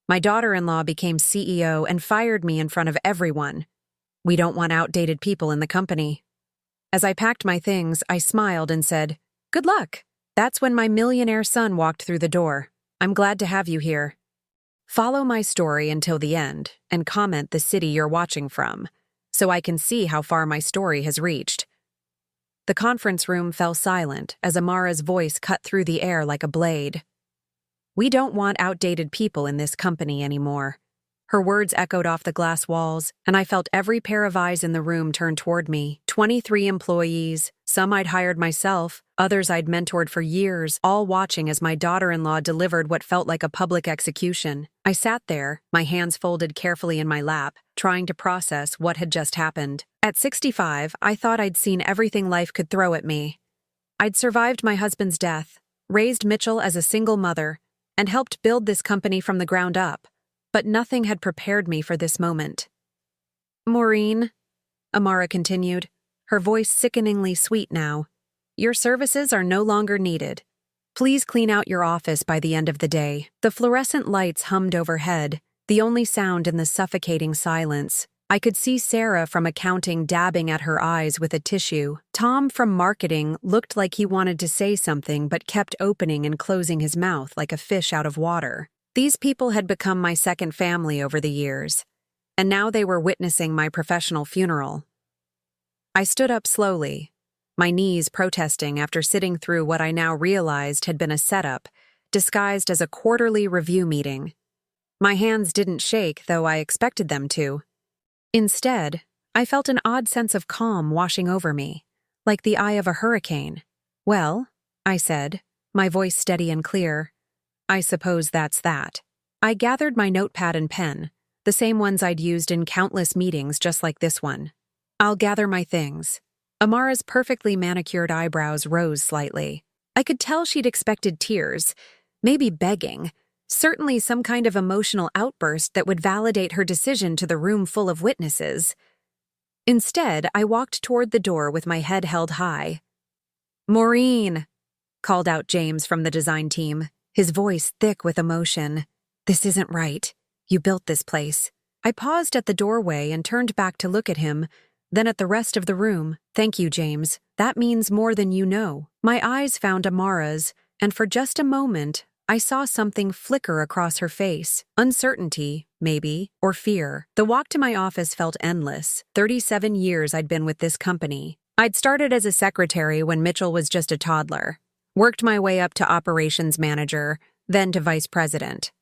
My daughter-in-law became CEO and fired me in front of everyone. We don't want outdated people in the company. As I packed my things, I smiled and said, "Good luck." That's when my millionaire son walked through the door. "I'm glad to have you here." Follow my story until the end and comment the city you're watching from, so I can see how far my story has reached. The conference room fell silent as Amara's voice cut through the air like a blade. "We don't want outdated people in this company anymore." Her words echoed off the glass walls, and I felt every pair of eyes in the room turn toward me. 23 employees, some I'd hired myself, others I'd mentored for years, all watching as my daughter-in-law delivered what felt like a public execution. I sat there, my hands folded carefully in my lap, trying to process what had just happened. At 65, I thought I'd seen everything life could throw at me. I'd survived my husband's death, raised Mitchell as a single mother, and helped build this company from the ground up. But nothing had prepared me for this moment. "Maureen," Amara continued, her voice sickeningly sweet now, "your services are no longer needed. Please clean out your office by the end of the day." The fluorescent lights hummed overhead, the only sound in the suffocating silence. I could see Sarah from accounting dabbing at her eyes with a tissue. Tom from marketing looked like he wanted to say something but kept opening and closing his mouth like a fish out of water. These people had become my second family over the years, and now they were witnessing my professional funeral. I stood up slowly, my knees protesting after sitting through what I now realized had been a setup, disguised as a quarterly review meeting. My hands didn't shake, though I expected them to. Instead, I felt an odd sense of calm washing over me, like the eye of a hurricane. "Well," I said, my voice steady and clear, "I suppose that's that." I gathered my notepad and pen, the same ones I'd used in countless meetings just like this one. "I'll gather my things." Amara's perfectly manicured eyebrows rose slightly. I could tell she'd expected tears, maybe begging, certainly some kind of emotional outburst that would validate her decision to the room full of witnesses. Instead, I walked toward the door with my head held high. "Maureen," called out James from the design team, his voice thick with emotion. "This isn't right. You built this place." I paused at the doorway and turned back to look at him, then at the rest of the room. "Thank you, James. That means more than you know." My eyes found Amara's, and for just a moment, I saw something flicker across her face. Uncertainty, maybe, or fear. The walk to my office felt endless. 37 years I'd been with this company. I'd started as a secretary when Mitchell was just a toddler. Worked my way up to operations manager, then to vice president.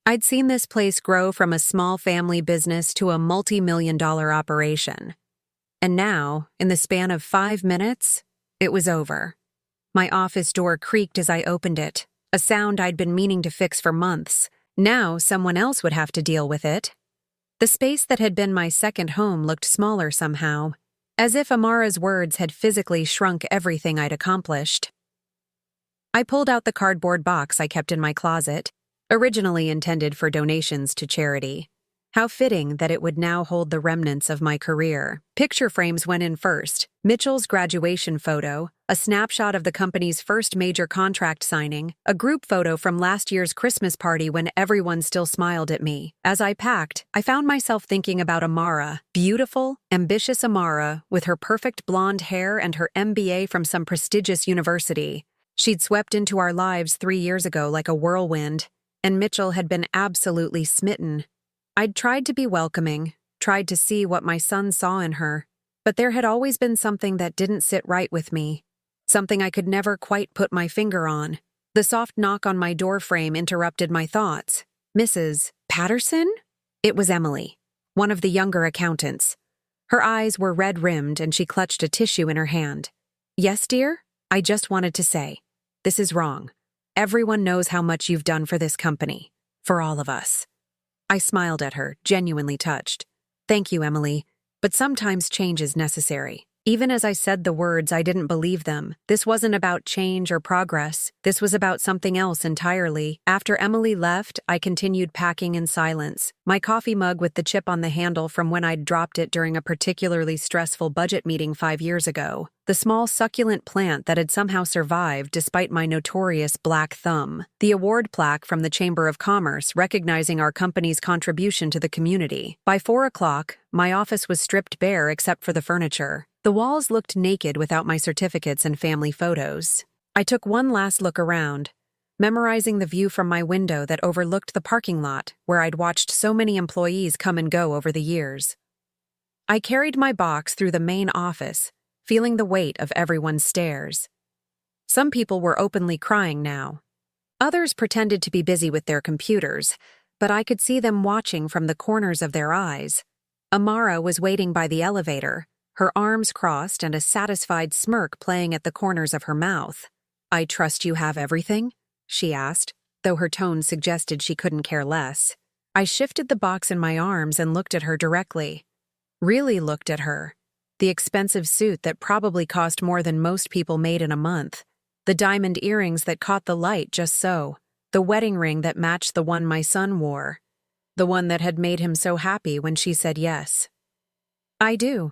I'd seen this place grow from a small family business to a multi-million-dollar operation. And now, in the span of 5 minutes, it was over. My office door creaked as I opened it, a sound I'd been meaning to fix for months. Now someone else would have to deal with it. The space that had been my second home looked smaller somehow, as if Amara's words had physically shrunk everything I'd accomplished. I pulled out the cardboard box I kept in my closet, originally intended for donations to charity. How fitting that it would now hold the remnants of my career. Picture frames went in first. Mitchell's graduation photo, a snapshot of the company's first major contract signing, a group photo from last year's Christmas party when everyone still smiled at me. As I packed, I found myself thinking about Amara, beautiful, ambitious Amara, with her perfect blonde hair and her MBA from some prestigious university. She'd swept into our lives 3 years ago like a whirlwind, and Mitchell had been absolutely smitten. I'd tried to be welcoming, tried to see what my son saw in her, but there had always been something that didn't sit right with me, something I could never quite put my finger on. The soft knock on my door frame interrupted my thoughts. "Mrs. Patterson?" It was Emily, one of the younger accountants. Her eyes were red-rimmed and she clutched a tissue in her hand. "Yes, dear? I just wanted to say, this is wrong. Everyone knows how much you've done for this company, for all of us." I smiled at her, genuinely touched. "Thank you, Emily, but sometimes change is necessary." Even as I said the words, I didn't believe them. This wasn't about change or progress. This was about something else entirely. After Emily left, I continued packing in silence. My coffee mug with the chip on the handle from when I'd dropped it during a particularly stressful budget meeting 5 years ago. The small succulent plant that had somehow survived despite my notorious black thumb. The award plaque from the Chamber of Commerce recognizing our company's contribution to the community. By 4 o'clock, my office was stripped bare except for the furniture. The walls looked naked without my certificates and family photos. I took one last look around, memorizing the view from my window that overlooked the parking lot where I'd watched so many employees come and go over the years. I carried my box through the main office, feeling the weight of everyone's stares. Some people were openly crying now. Others pretended to be busy with their computers, but I could see them watching from the corners of their eyes. Amara was waiting by the elevator, her arms crossed and a satisfied smirk playing at the corners of her mouth. "I trust you have everything?" she asked, though her tone suggested she couldn't care less. I shifted the box in my arms and looked at her directly. Really looked at her. The expensive suit that probably cost more than most people made in a month. The diamond earrings that caught the light just so. The wedding ring that matched the one my son wore. The one that had made him so happy when she said yes. "I do,"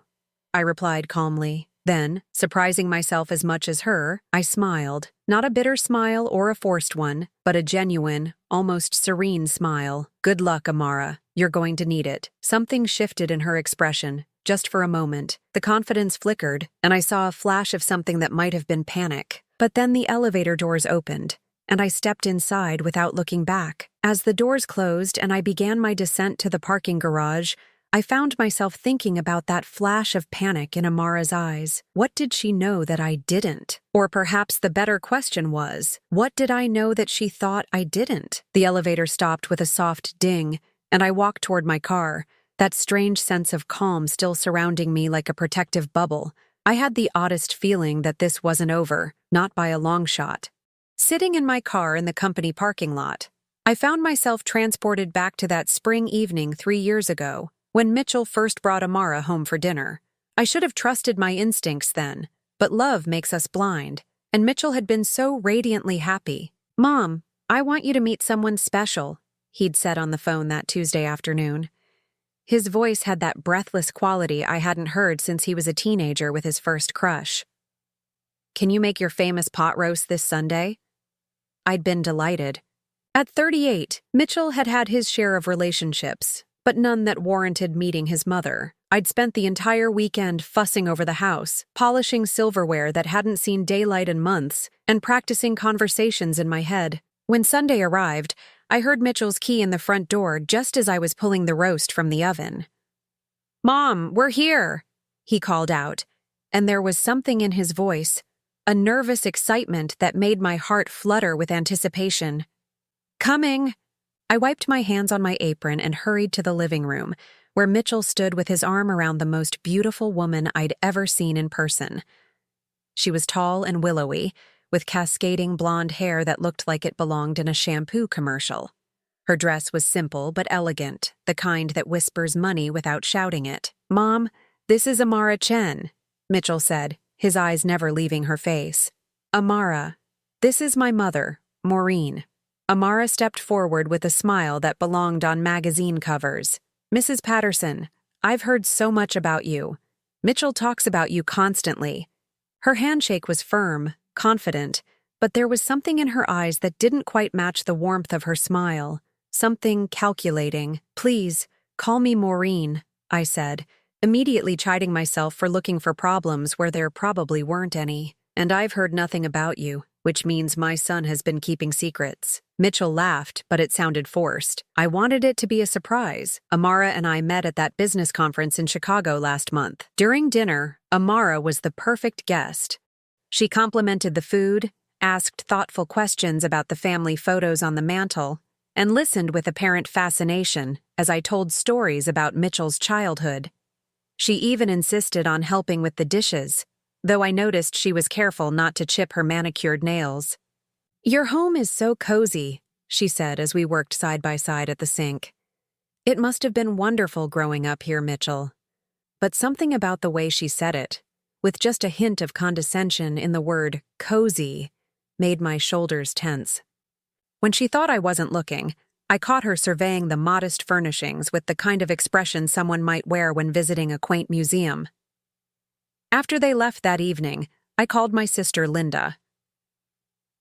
I replied calmly. Then, surprising myself as much as her, I smiled. Not a bitter smile or a forced one, but a genuine, almost serene smile. "Good luck, Amara. You're going to need it." Something shifted in her expression, just for a moment. The confidence flickered, and I saw a flash of something that might have been panic. But then the elevator doors opened, and I stepped inside without looking back. As the doors closed and I began my descent to the parking garage, I found myself thinking about that flash of panic in Amara's eyes. What did she know that I didn't? Or perhaps the better question was, what did I know that she thought I didn't? The elevator stopped with a soft ding, and I walked toward my car, that strange sense of calm still surrounding me like a protective bubble. I had the oddest feeling that this wasn't over, not by a long shot. Sitting in my car in the company parking lot, I found myself transported back to that spring evening 3 years ago, when Mitchell first brought Amara home for dinner. I should have trusted my instincts then, but love makes us blind, and Mitchell had been so radiantly happy. "Mom, I want you to meet someone special," he'd said on the phone that Tuesday afternoon. His voice had that breathless quality I hadn't heard since he was a teenager with his first crush. "Can you make your famous pot roast this Sunday?" I'd been delighted. At 38, Mitchell had had his share of relationships, but none that warranted meeting his mother. I'd spent the entire weekend fussing over the house, polishing silverware that hadn't seen daylight in months, and practicing conversations in my head. When Sunday arrived, I heard Mitchell's key in the front door just as I was pulling the roast from the oven. "Mom, we're here," he called out, and there was something in his voice, a nervous excitement that made my heart flutter with anticipation. "Coming!" I wiped my hands on my apron and hurried to the living room, where Mitchell stood with his arm around the most beautiful woman I'd ever seen in person. She was tall and willowy, with cascading blonde hair that looked like it belonged in a shampoo commercial. Her dress was simple but elegant, the kind that whispers money without shouting it. "Mom, this is Amara Chen," Mitchell said, his eyes never leaving her face. "Amara, this is my mother, Maureen." Amara stepped forward with a smile that belonged on magazine covers. "Mrs. Patterson, I've heard so much about you. Mitchell talks about you constantly." Her handshake was firm, confident, but there was something in her eyes that didn't quite match the warmth of her smile. Something calculating. "Please, call me Maureen," I said, immediately chiding myself for looking for problems where there probably weren't any. "And I've heard nothing about you, which means my son has been keeping secrets." Mitchell laughed, but it sounded forced. "I wanted it to be a surprise. Amara and I met at that business conference in Chicago last month. During dinner, Amara was the perfect guest. She complimented the food, asked thoughtful questions about the family photos on the mantel, and listened with apparent fascination as I told stories about Mitchell's childhood. She even insisted on helping with the dishes, though I noticed she was careful not to chip her manicured nails. "Your home is so cozy," she said as we worked side by side at the sink. "It must have been wonderful growing up here, Mitchell." But something about the way she said it, with just a hint of condescension in the word cozy, made my shoulders tense. When she thought I wasn't looking, I caught her surveying the modest furnishings with the kind of expression someone might wear when visiting a quaint museum. After they left that evening, I called my sister Linda.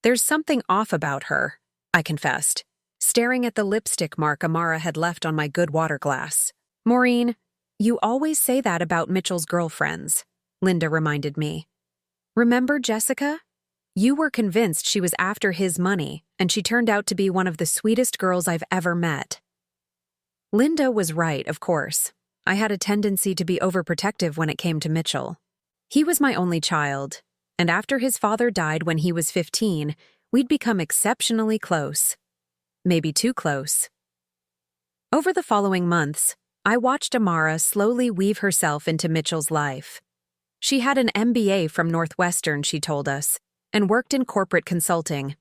"There's something off about her," I confessed, staring at the lipstick mark Amara had left on my good water glass. "Maureen, you always say that about Mitchell's girlfriends," Linda reminded me. "Remember Jessica? You were convinced she was after his money, and she turned out to be one of the sweetest girls I've ever met." Linda was right, of course. I had a tendency to be overprotective when it came to Mitchell. He was my only child, and after his father died when he was 15, we'd become exceptionally close. Maybe too close. Over the following months, I watched Amara slowly weave herself into Mitchell's life. She had an MBA from Northwestern, she told us, and worked in corporate consulting.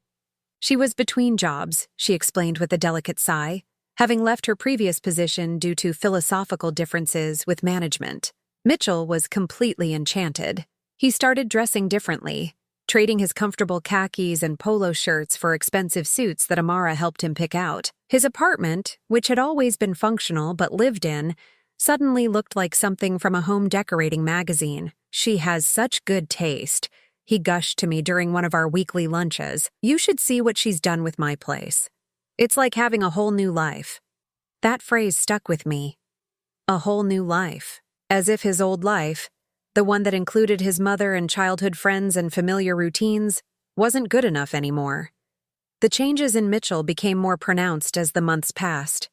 She was between jobs, she explained with a delicate sigh, having left her previous position due to philosophical differences with management. Mitchell was completely enchanted. He started dressing differently, trading his comfortable khakis and polo shirts for expensive suits that Amara helped him pick out. His apartment, which had always been functional but lived in, suddenly looked like something from a home decorating magazine. "She has such good taste," he gushed to me during one of our weekly lunches. "You should see what she's done with my place. It's like having a whole new life." That phrase stuck with me. A whole new life. As if his old life, the one that included his mother and childhood friends and familiar routines, wasn't good enough anymore. The changes in Mitchell became more pronounced as the months passed.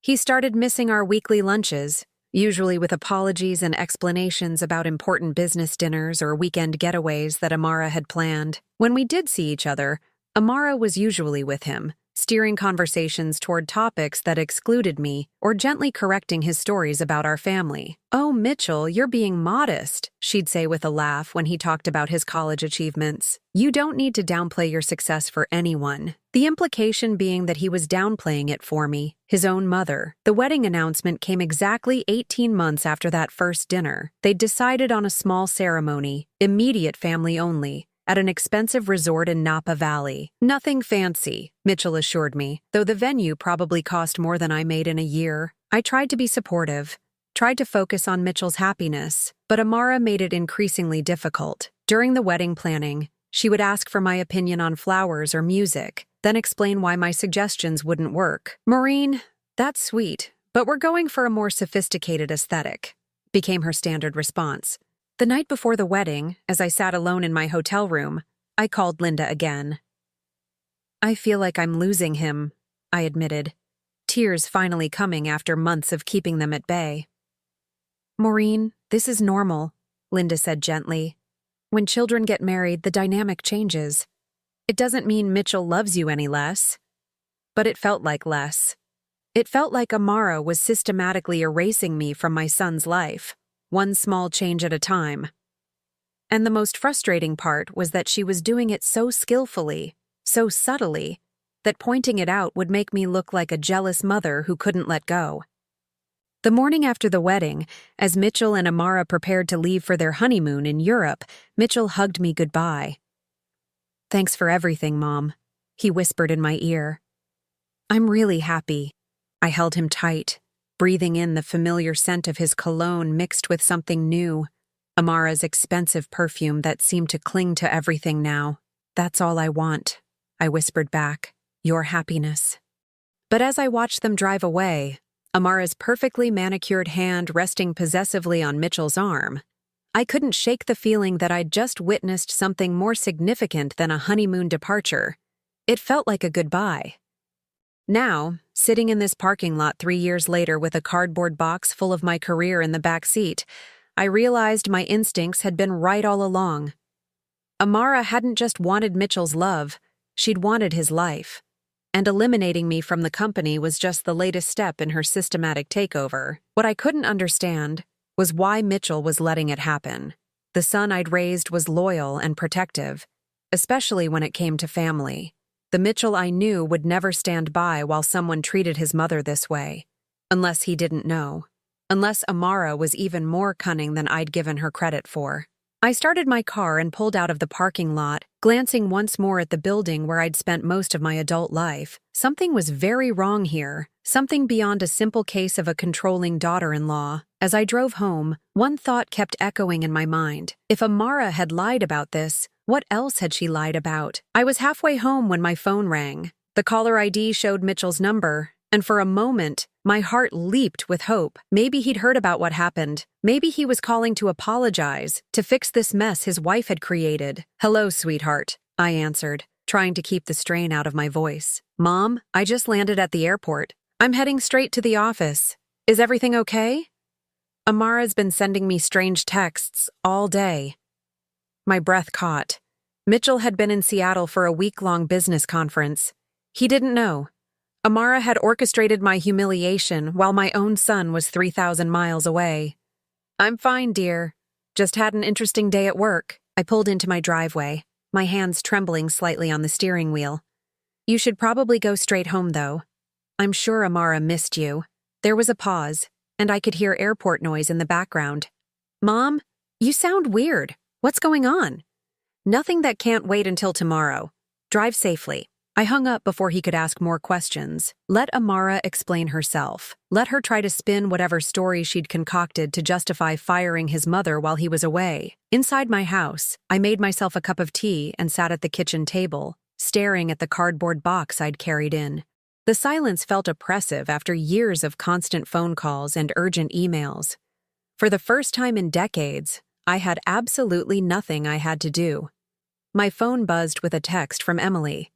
He started missing our weekly lunches, usually with apologies and explanations about important business dinners or weekend getaways that Amara had planned. When we did see each other, Amara was usually with him, steering conversations toward topics that excluded me or gently correcting his stories about our family. "Oh, Mitchell, you're being modest," she'd say with a laugh when he talked about his college achievements. "You don't need to downplay your success for anyone." The implication being that he was downplaying it for me, his own mother. The wedding announcement came exactly 18 months after that first dinner. They'd decided on a small ceremony, immediate family only, at an expensive resort in Napa Valley. "Nothing fancy," Mitchell assured me, though the venue probably cost more than I made in a year. I tried to be supportive, tried to focus on Mitchell's happiness, but Amara made it increasingly difficult. During the wedding planning, she would ask for my opinion on flowers or music, then explain why my suggestions wouldn't work. "Maureen, that's sweet, but we're going for a more sophisticated aesthetic," became her standard response. The night before the wedding, as I sat alone in my hotel room, I called Linda again. "I feel like I'm losing him," I admitted, tears finally coming after months of keeping them at bay. "Maureen, this is normal," Linda said gently. "When children get married, the dynamic changes. It doesn't mean Mitchell loves you any less." But it felt like less. It felt like Amara was systematically erasing me from my son's life, one small change at a time. And the most frustrating part was that she was doing it so skillfully, so subtly, that pointing it out would make me look like a jealous mother who couldn't let go. The morning after the wedding, as Mitchell and Amara prepared to leave for their honeymoon in Europe, Mitchell hugged me goodbye. "Thanks for everything, Mom," he whispered in my ear. "I'm really happy." I held him tight, breathing in the familiar scent of his cologne mixed with something new, Amara's expensive perfume that seemed to cling to everything now. "That's all I want," I whispered back, "your happiness." But as I watched them drive away, Amara's perfectly manicured hand resting possessively on Mitchell's arm, I couldn't shake the feeling that I'd just witnessed something more significant than a honeymoon departure. It felt like a goodbye. Now, sitting in this parking lot 3 years later with a cardboard box full of my career in the back seat, I realized my instincts had been right all along. Amara hadn't just wanted Mitchell's love, she'd wanted his life. And eliminating me from the company was just the latest step in her systematic takeover. What I couldn't understand was why Mitchell was letting it happen. The son I'd raised was loyal and protective, especially when it came to family. The Mitchell I knew would never stand by while someone treated his mother this way. Unless he didn't know. Unless Amara was even more cunning than I'd given her credit for. I started my car and pulled out of the parking lot, glancing once more at the building where I'd spent most of my adult life. Something was very wrong here, something beyond a simple case of a controlling daughter-in-law. As I drove home, one thought kept echoing in my mind. If Amara had lied about this, what else had she lied about? I was halfway home when my phone rang. The caller ID showed Mitchell's number, and for a moment, my heart leaped with hope. Maybe he'd heard about what happened. Maybe he was calling to apologize, to fix this mess his wife had created. "Hello, sweetheart," I answered, trying to keep the strain out of my voice. "Mom, I just landed at the airport. I'm heading straight to the office. Is everything okay?" Amara's been sending me strange texts all day. My breath caught. Mitchell had been in Seattle for a week-long business conference. He didn't know. Amara had orchestrated my humiliation while my own son was 3,000 miles away. "I'm fine, dear. Just had an interesting day at work." I pulled into my driveway, my hands trembling slightly on the steering wheel. "You should probably go straight home, though. I'm sure Amara missed you." There was a pause, and I could hear airport noise in the background. "Mom, you sound weird. What's going on?" "Nothing that can't wait until tomorrow. Drive safely." I hung up before he could ask more questions. Let Amara explain herself. Let her try to spin whatever story she'd concocted to justify firing his mother while he was away. Inside my house, I made myself a cup of tea and sat at the kitchen table, staring at the cardboard box I'd carried in. The silence felt oppressive after years of constant phone calls and urgent emails. For the first time in decades, I had absolutely nothing I had to do. My phone buzzed with a text from Emily.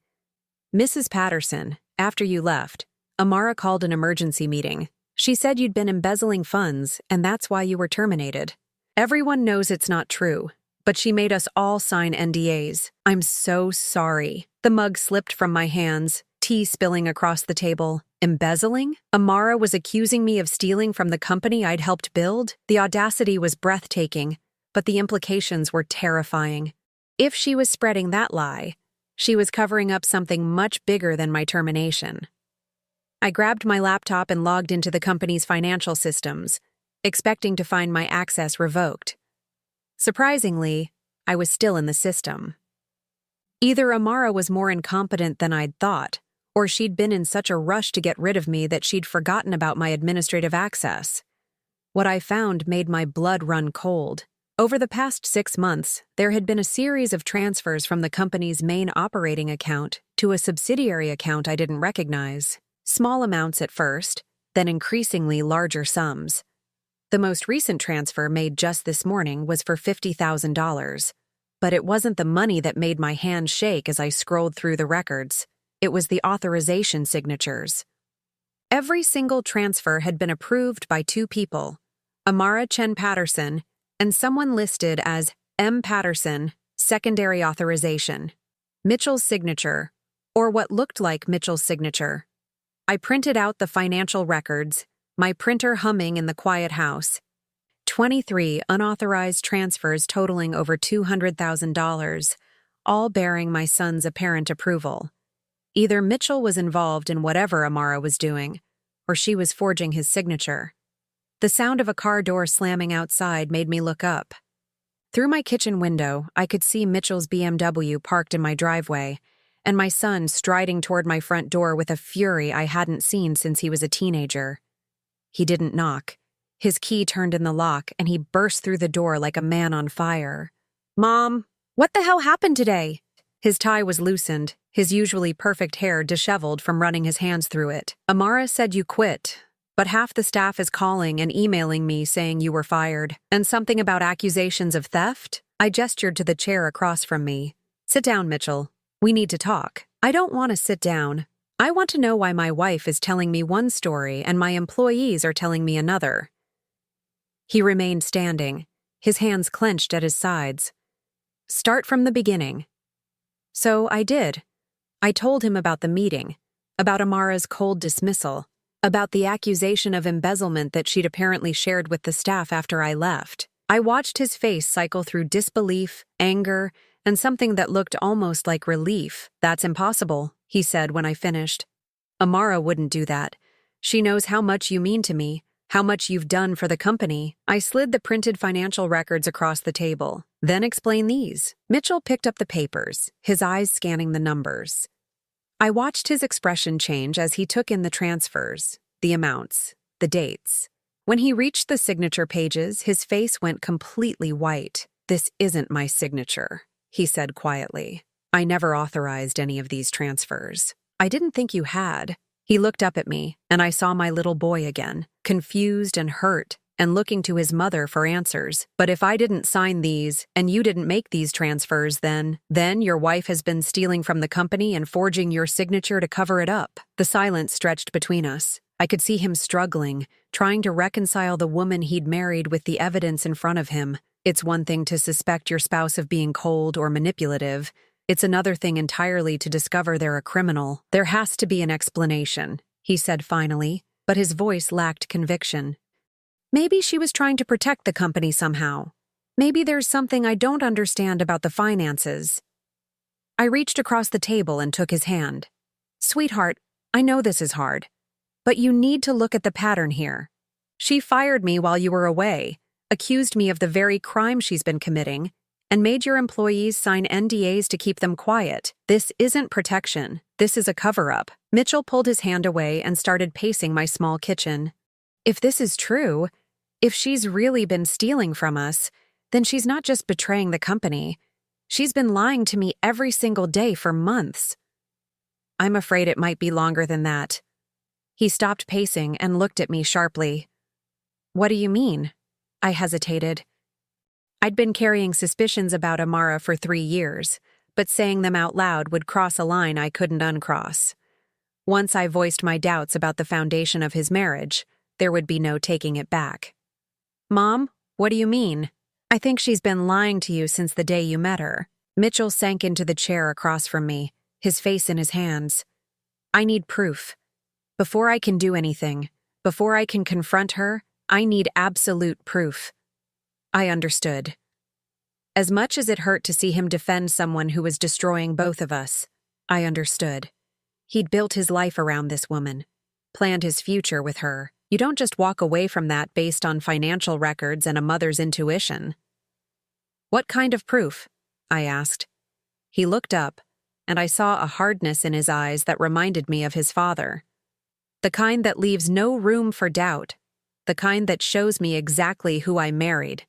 "Mrs. Patterson, after you left, Amara called an emergency meeting. She said you'd been embezzling funds, and that's why you were terminated. Everyone knows it's not true, but she made us all sign NDAs. I'm so sorry." The mug slipped from my hands, tea spilling across the table. Embezzling? Amara was accusing me of stealing from the company I'd helped build? The audacity was breathtaking, but the implications were terrifying. If she was spreading that lie, she was covering up something much bigger than my termination. I grabbed my laptop and logged into the company's financial systems, expecting to find my access revoked. Surprisingly, I was still in the system. Either Amara was more incompetent than I'd thought, or she'd been in such a rush to get rid of me that she'd forgotten about my administrative access. What I found made my blood run cold. Over the past 6 months, there had been a series of transfers from the company's main operating account to a subsidiary account I didn't recognize. Small amounts at first, then increasingly larger sums. The most recent transfer made just this morning was for $50,000. But it wasn't the money that made my hand shake as I scrolled through the records. It was the authorization signatures. Every single transfer had been approved by 2 people, Amara Chen Patterson and someone listed as M. Patterson, secondary authorization. Mitchell's signature, or what looked like Mitchell's signature. I printed out the financial records, my printer humming in the quiet house. 23 unauthorized transfers totaling over $200,000, all bearing my son's apparent approval. Either Mitchell was involved in whatever Amara was doing, or she was forging his signature. The sound of a car door slamming outside made me look up. Through my kitchen window, I could see Mitchell's BMW parked in my driveway, and my son striding toward my front door with a fury I hadn't seen since he was a teenager. He didn't knock. His key turned in the lock, and he burst through the door like a man on fire. "Mom, what the hell happened today?" His tie was loosened, his usually perfect hair disheveled from running his hands through it. "Amara said you quit, but half the staff is calling and emailing me saying you were fired. And something about accusations of theft?" I gestured to the chair across from me. "Sit down, Mitchell. We need to talk." "I don't want to sit down. I want to know why my wife is telling me one story and my employees are telling me another." He remained standing, his hands clenched at his sides. "Start from the beginning." So I did. I told him about the meeting, about Amara's cold dismissal, about the accusation of embezzlement that she'd apparently shared with the staff after I left. I watched his face cycle through disbelief, anger, and something that looked almost like relief. "That's impossible," he said when I finished. "Amara wouldn't do that. She knows how much you mean to me, how much you've done for the company. I slid the printed financial records across the table. Then explain these. Mitchell picked up the papers, his eyes scanning the numbers. I watched his expression change as he took in the transfers, the amounts, the dates. When he reached the signature pages, his face went completely white. "This isn't my signature," he said quietly. "I never authorized any of these transfers." "I didn't think you had." He looked up at me, and I saw my little boy again, confused and hurt, and looking to his mother for answers. "But if I didn't sign these, and you didn't make these transfers, then your wife has been stealing from the company and forging your signature to cover it up." The silence stretched between us. I could see him struggling, trying to reconcile the woman he'd married with the evidence in front of him. It's one thing to suspect your spouse of being cold or manipulative. It's another thing entirely to discover they're a criminal. "There has to be an explanation," he said finally, but his voice lacked conviction. "Maybe she was trying to protect the company somehow. Maybe there's something I don't understand about the finances." I reached across the table and took his hand. "Sweetheart, I know this is hard, but you need to look at the pattern here. She fired me while you were away, accused me of the very crime she's been committing, and made your employees sign NDAs to keep them quiet. This isn't protection. This is a cover-up." Mitchell pulled his hand away and started pacing my small kitchen. "If this is true, if she's really been stealing from us, then she's not just betraying the company. She's been lying to me every single day for months." "I'm afraid it might be longer than that." He stopped pacing and looked at me sharply. "What do you mean?" I hesitated. I'd been carrying suspicions about Amara for 3 years, but saying them out loud would cross a line I couldn't uncross. Once I voiced my doubts about the foundation of his marriage, there would be no taking it back. "Mom, what do you mean?" "I think she's been lying to you since the day you met her." Mitchell sank into the chair across from me, his face in his hands. "I need proof. Before I can do anything, before I can confront her, I need absolute proof." I understood. As much as it hurt to see him defend someone who was destroying both of us, I understood. He'd built his life around this woman, planned his future with her. You don't just walk away from that based on financial records and a mother's intuition. "What kind of proof?" I asked. He looked up, and I saw a hardness in his eyes that reminded me of his father. The kind that leaves no room for doubt, the kind that shows me exactly who I married.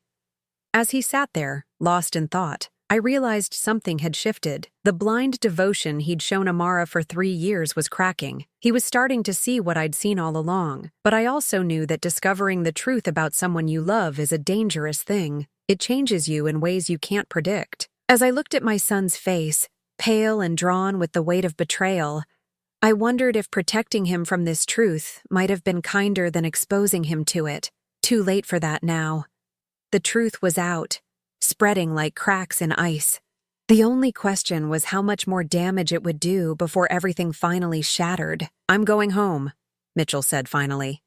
As he sat there, lost in thought, I realized something had shifted. The blind devotion he'd shown Amara for 3 years was cracking. He was starting to see what I'd seen all along, but I also knew that discovering the truth about someone you love is a dangerous thing. It changes you in ways you can't predict. As I looked at my son's face, pale and drawn with the weight of betrayal, I wondered if protecting him from this truth might have been kinder than exposing him to it. Too late for that now. The truth was out, spreading like cracks in ice. The only question was how much more damage it would do before everything finally shattered. "I'm going home," Mitchell said finally.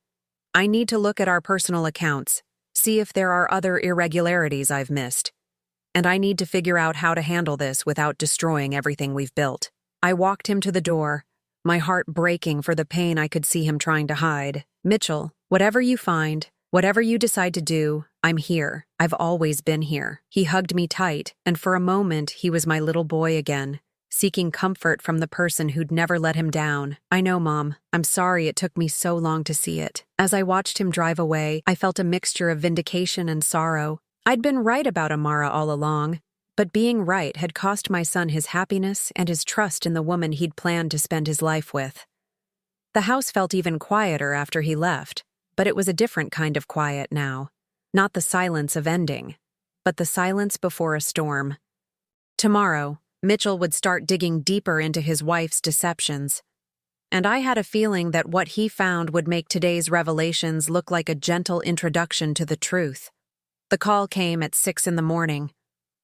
"I need to look at our personal accounts, see if there are other irregularities I've missed. And I need to figure out how to handle this without destroying everything we've built." I walked him to the door, my heart breaking for the pain I could see him trying to hide. "Mitchell, whatever you find, whatever you decide to do, I'm here. I've always been here." He hugged me tight, and for a moment he was my little boy again, seeking comfort from the person who'd never let him down. "I know, Mom. I'm sorry it took me so long to see it." As I watched him drive away, I felt a mixture of vindication and sorrow. I'd been right about Amara all along, but being right had cost my son his happiness and his trust in the woman he'd planned to spend his life with. The house felt even quieter after he left, but it was a different kind of quiet now. Not the silence of ending, but the silence before a storm. Tomorrow, Mitchell would start digging deeper into his wife's deceptions, and I had a feeling that what he found would make today's revelations look like a gentle introduction to the truth. The call came at 6 in the morning.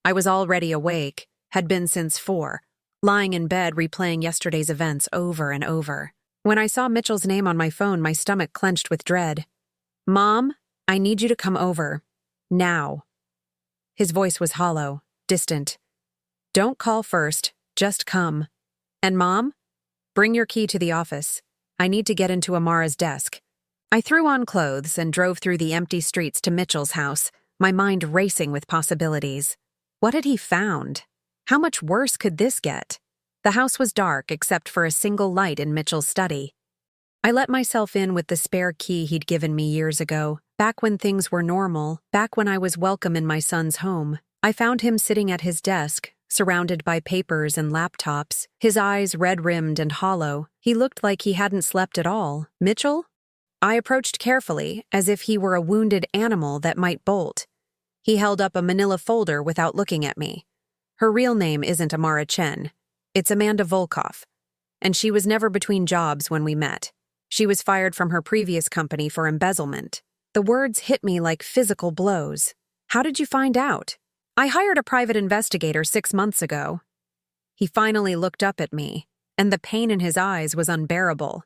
I was already awake, had been since 4, lying in bed replaying yesterday's events over and over. When I saw Mitchell's name on my phone, my stomach clenched with dread. "Mom, I need you to come over. Now." His voice was hollow, distant. "Don't call first, just come. And Mom, bring your key to the office. I need to get into Amara's desk. I threw on clothes and drove through the empty streets to Mitchell's house, my mind racing with possibilities. What had he found? How much worse could this get? The house was dark except for a single light in Mitchell's study. I let myself in with the spare key he'd given me years ago, back when things were normal, back when I was welcome in my son's home. I found him sitting at his desk, surrounded by papers and laptops, his eyes red-rimmed and hollow. He looked like he hadn't slept at all. Mitchell? I approached carefully, as if he were a wounded animal that might bolt. He held up a manila folder without looking at me. Her real name isn't Amara Chen. It's Amanda Volkov. And she was never between jobs when we met. She was fired from her previous company for embezzlement. The words hit me like physical blows. How did you find out? I hired a private investigator 6 months ago. He finally looked up at me, and the pain in his eyes was unbearable.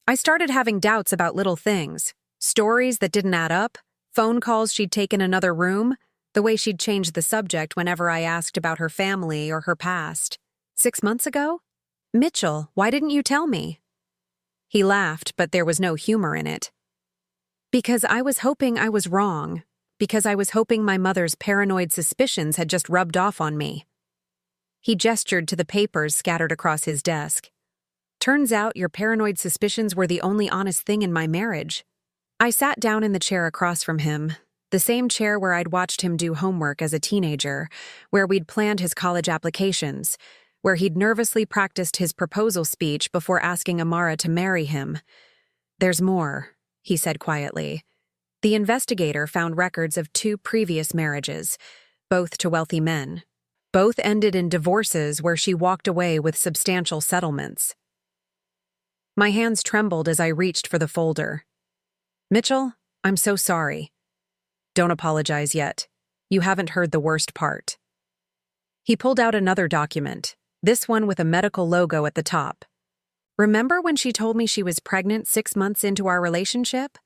I started having doubts about little things, stories that didn't add up, phone calls she'd taken another room, the way she'd changed the subject whenever I asked about her family or her past. 6 months ago? Mitchell, why didn't you tell me? He laughed, but there was no humor in it. Because I was hoping I was wrong. Because I was hoping my mother's paranoid suspicions had just rubbed off on me. He gestured to the papers scattered across his desk. Turns out your paranoid suspicions were the only honest thing in my marriage. I sat down in the chair across from him, the same chair where I'd watched him do homework as a teenager, where we'd planned his college applications, where he'd nervously practiced his proposal speech before asking Amara to marry him. There's more, he said quietly. The investigator found records of 2 previous marriages, both to wealthy men. Both ended in divorces where she walked away with substantial settlements. My hands trembled as I reached for the folder. Mitchell, I'm so sorry. Don't apologize yet. You haven't heard the worst part. He pulled out another document, this one with a medical logo at the top. Remember when she told me she was pregnant 6 months into our relationship?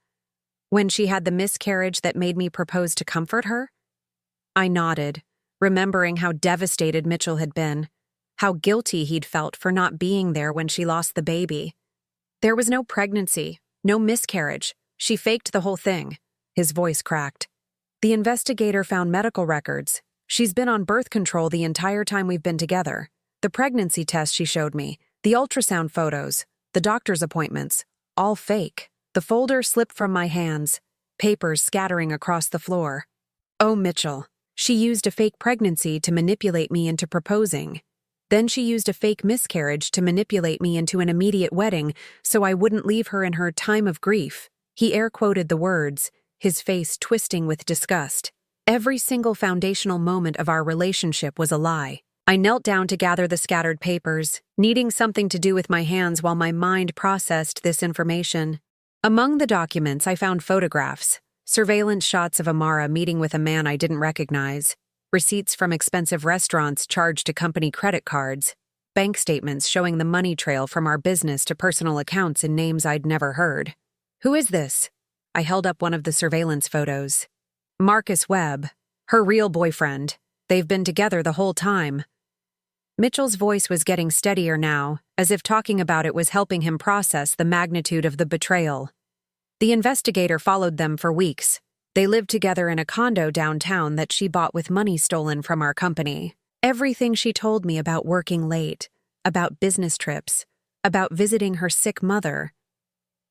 When she had the miscarriage that made me propose to comfort her? I nodded, remembering how devastated Mitchell had been, how guilty he'd felt for not being there when she lost the baby. There was no pregnancy, no miscarriage. She faked the whole thing. His voice cracked. The investigator found medical records. She's been on birth control the entire time we've been together. The pregnancy test she showed me, the ultrasound photos, the doctor's appointments, all fake. The folder slipped from my hands, papers scattering across the floor. Oh, Mitchell. She used a fake pregnancy to manipulate me into proposing. Then she used a fake miscarriage to manipulate me into an immediate wedding so I wouldn't leave her in her time of grief. He air-quoted the words, his face twisting with disgust. Every single foundational moment of our relationship was a lie. I knelt down to gather the scattered papers, needing something to do with my hands while my mind processed this information. Among the documents, I found photographs, surveillance shots of Amara meeting with a man I didn't recognize, receipts from expensive restaurants charged to company credit cards, bank statements showing the money trail from our business to personal accounts in names I'd never heard. Who is this? I held up one of the surveillance photos. Marcus Webb, her real boyfriend. They've been together the whole time. Mitchell's voice was getting steadier now, as if talking about it was helping him process the magnitude of the betrayal. The investigator followed them for weeks. They lived together in a condo downtown that she bought with money stolen from our company. Everything she told me about working late, about business trips, about visiting her sick mother.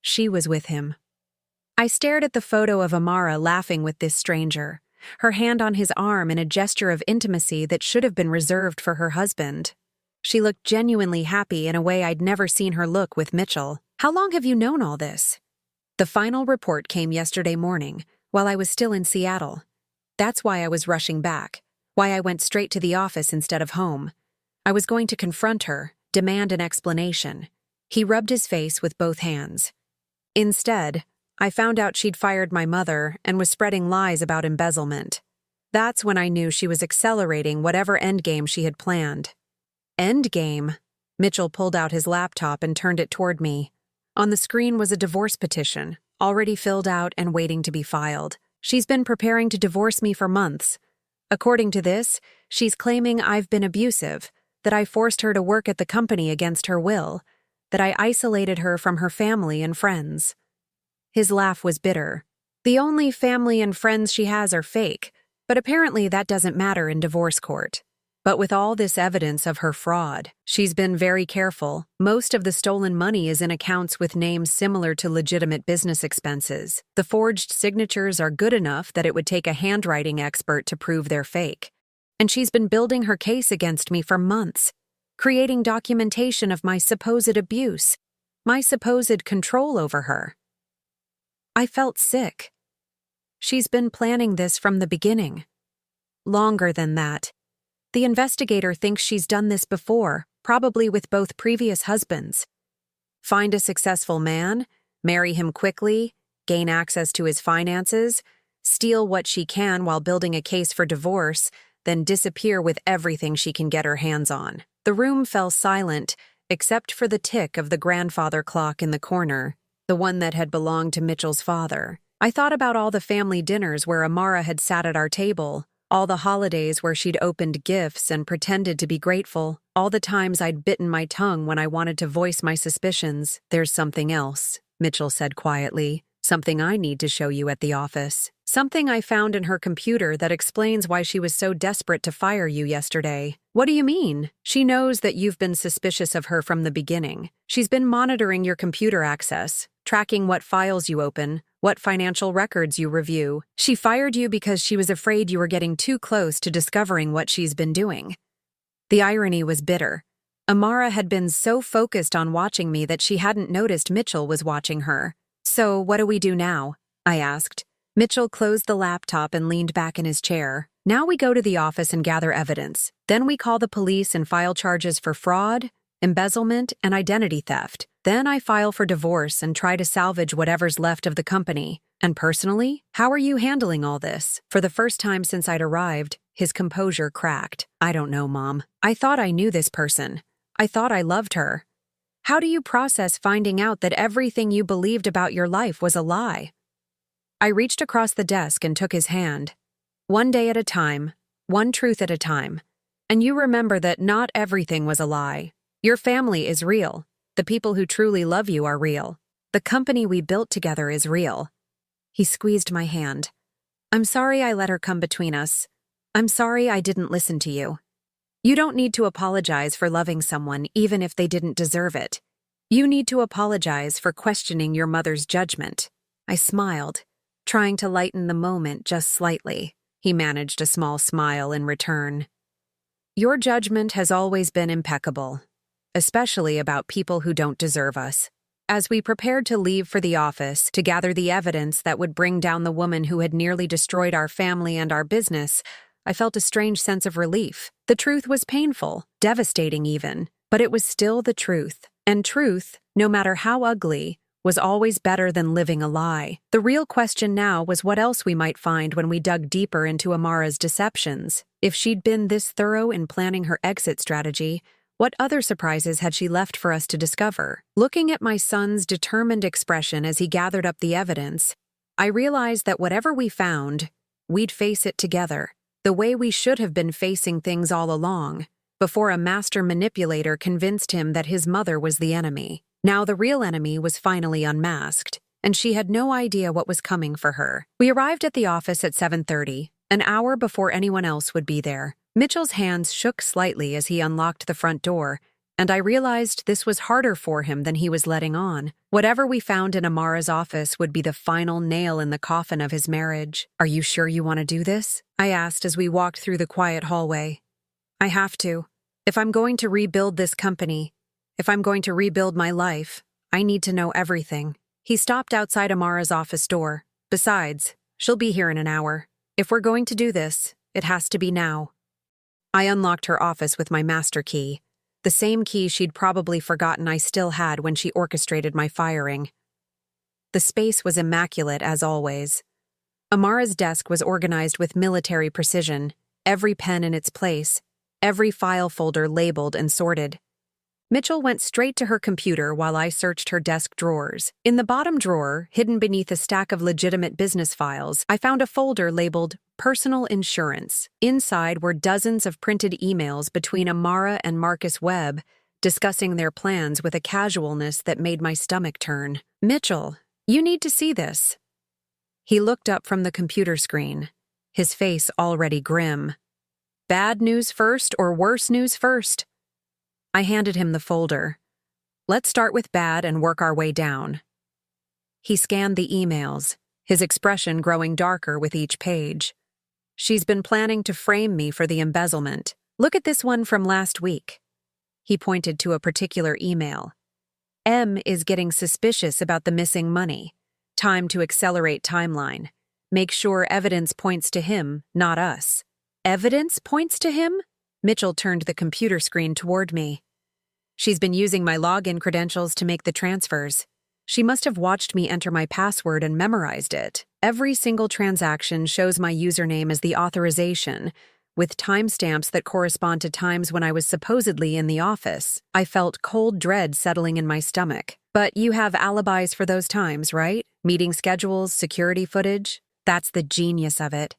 She was with him. I stared at the photo of Amara laughing with this stranger, her hand on his arm in a gesture of intimacy that should have been reserved for her husband. She looked genuinely happy in a way I'd never seen her look with Mitchell. How long have you known all this? The final report came yesterday morning, while I was still in Seattle. That's why I was rushing back, why I went straight to the office instead of home. I was going to confront her, demand an explanation. He rubbed his face with both hands. Instead, I found out she'd fired my mother and was spreading lies about embezzlement. That's when I knew she was accelerating whatever endgame she had planned. Endgame? Mitchell pulled out his laptop and turned it toward me. On the screen was a divorce petition, already filled out and waiting to be filed. She's been preparing to divorce me for months. According to this, she's claiming I've been abusive, that I forced her to work at the company against her will, that I isolated her from her family and friends. His laugh was bitter. The only family and friends she has are fake, but apparently that doesn't matter in divorce court. But with all this evidence of her fraud, she's been very careful. Most of the stolen money is in accounts with names similar to legitimate business expenses. The forged signatures are good enough that it would take a handwriting expert to prove they're fake. And she's been building her case against me for months, creating documentation of my supposed abuse, my supposed control over her. I felt sick. She's been planning this from the beginning. Longer than that. The investigator thinks she's done this before, probably with both previous husbands. Find a successful man, marry him quickly, gain access to his finances, steal what she can while building a case for divorce, then disappear with everything she can get her hands on. The room fell silent, except for the tick of the grandfather clock in the corner, the one that had belonged to Mitchell's father. I thought about all the family dinners where Amara had sat at our table, all the holidays where she'd opened gifts and pretended to be grateful, all the times I'd bitten my tongue when I wanted to voice my suspicions. There's something else, Mitchell said quietly, something I need to show you at the office. Something I found in her computer that explains why she was so desperate to fire you yesterday. What do you mean? She knows that you've been suspicious of her from the beginning. She's been monitoring your computer access, tracking what files you open, what financial records you review. She fired you because she was afraid you were getting too close to discovering what she's been doing. The irony was bitter. Amara had been so focused on watching me that she hadn't noticed Mitchell was watching her. So what do we do now? I asked. Mitchell closed the laptop and leaned back in his chair. Now we go to the office and gather evidence. Then we call the police and file charges for fraud, embezzlement, and identity theft. Then I file for divorce and try to salvage whatever's left of the company. And personally, how are you handling all this? For the first time since I'd arrived, his composure cracked. I don't know, Mom. I thought I knew this person. I thought I loved her. How do you process finding out that everything you believed about your life was a lie? I reached across the desk and took his hand. One day at a time, one truth at a time. And you remember that not everything was a lie. Your family is real. The people who truly love you are real. The company we built together is real. He squeezed my hand. I'm sorry I let her come between us. I'm sorry I didn't listen to you. You don't need to apologize for loving someone even if they didn't deserve it. You need to apologize for questioning your mother's judgment. I smiled, trying to lighten the moment just slightly. He managed a small smile in return. Your judgment has always been impeccable, especially about people who don't deserve us. As we prepared to leave for the office to gather the evidence that would bring down the woman who had nearly destroyed our family and our business, I felt a strange sense of relief. The truth was painful, devastating even, but it was still the truth. And truth, no matter how ugly, was always better than living a lie. The real question now was what else we might find when we dug deeper into Amara's deceptions. If she'd been this thorough in planning her exit strategy, what other surprises had she left for us to discover? Looking at my son's determined expression as he gathered up the evidence, I realized that whatever we found, we'd face it together, the way we should have been facing things all along, before a master manipulator convinced him that his mother was the enemy. Now the real enemy was finally unmasked, and she had no idea what was coming for her. We arrived at the office at 7:30, an hour before anyone else would be there. Mitchell's hands shook slightly as he unlocked the front door, and I realized this was harder for him than he was letting on. Whatever we found in Amara's office would be the final nail in the coffin of his marriage. Are you sure you want to do this? I asked as we walked through the quiet hallway. I have to. If I'm going to rebuild this company, if I'm going to rebuild my life, I need to know everything. He stopped outside Amara's office door. Besides, she'll be here in an hour. If we're going to do this, it has to be now. I unlocked her office with my master key, the same key she'd probably forgotten I still had when she orchestrated my firing. The space was immaculate as always. Amara's desk was organized with military precision, every pen in its place, every file folder labeled and sorted. Mitchell went straight to her computer while I searched her desk drawers. In the bottom drawer, hidden beneath a stack of legitimate business files, I found a folder labeled Personal Insurance. Inside were dozens of printed emails between Amara and Marcus Webb, discussing their plans with a casualness that made my stomach turn. Mitchell, You need to see this. He looked up from the computer screen, his face already grim. Bad news first or worse news first? I handed him the folder. Let's start with bad and work our way down. He scanned the emails, his expression growing darker with each page. She's been planning to frame me for the embezzlement. Look at this one from last week. He pointed to a particular email. M is getting suspicious about the missing money. Time to accelerate timeline. Make sure evidence points to him, not us. Evidence points to him? Mitchell turned the computer screen toward me. She's been using my login credentials to make the transfers. She must have watched me enter my password and memorized it. Every single transaction shows my username as the authorization, with timestamps that correspond to times when I was supposedly in the office. I felt cold dread settling in my stomach. But you have alibis for those times, right? Meeting schedules, security footage? That's the genius of it.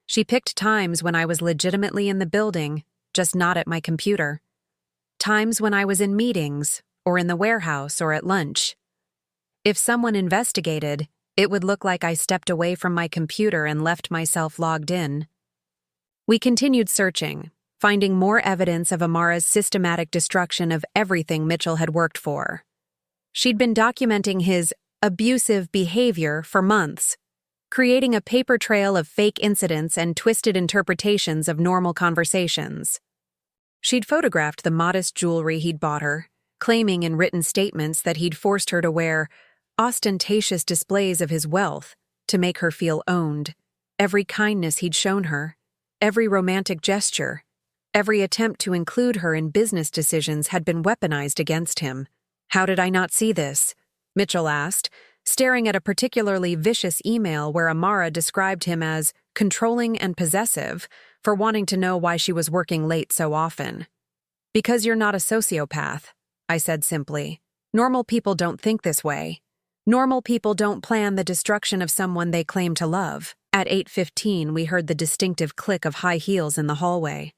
She picked times when I was legitimately in the building, just not at my computer. Times when I was in meetings, or in the warehouse, or at lunch. If someone investigated, it would look like I stepped away from my computer and left myself logged in. We continued searching, finding more evidence of Amara's systematic destruction of everything Mitchell had worked for. She'd been documenting his abusive behavior for months, creating a paper trail of fake incidents and twisted interpretations of normal conversations. She'd photographed the modest jewelry he'd bought her, claiming in written statements that he'd forced her to wear ostentatious displays of his wealth to make her feel owned. Every kindness he'd shown her, every romantic gesture, every attempt to include her in business decisions had been weaponized against him. How did I not see this? Mitchell asked, staring at a particularly vicious email where Amara described him as controlling and possessive for wanting to know why she was working late so often. Because you're not a sociopath, I said simply. Normal people don't think this way. Normal people don't plan the destruction of someone they claim to love. At 8:15, we heard the distinctive click of high heels in the hallway.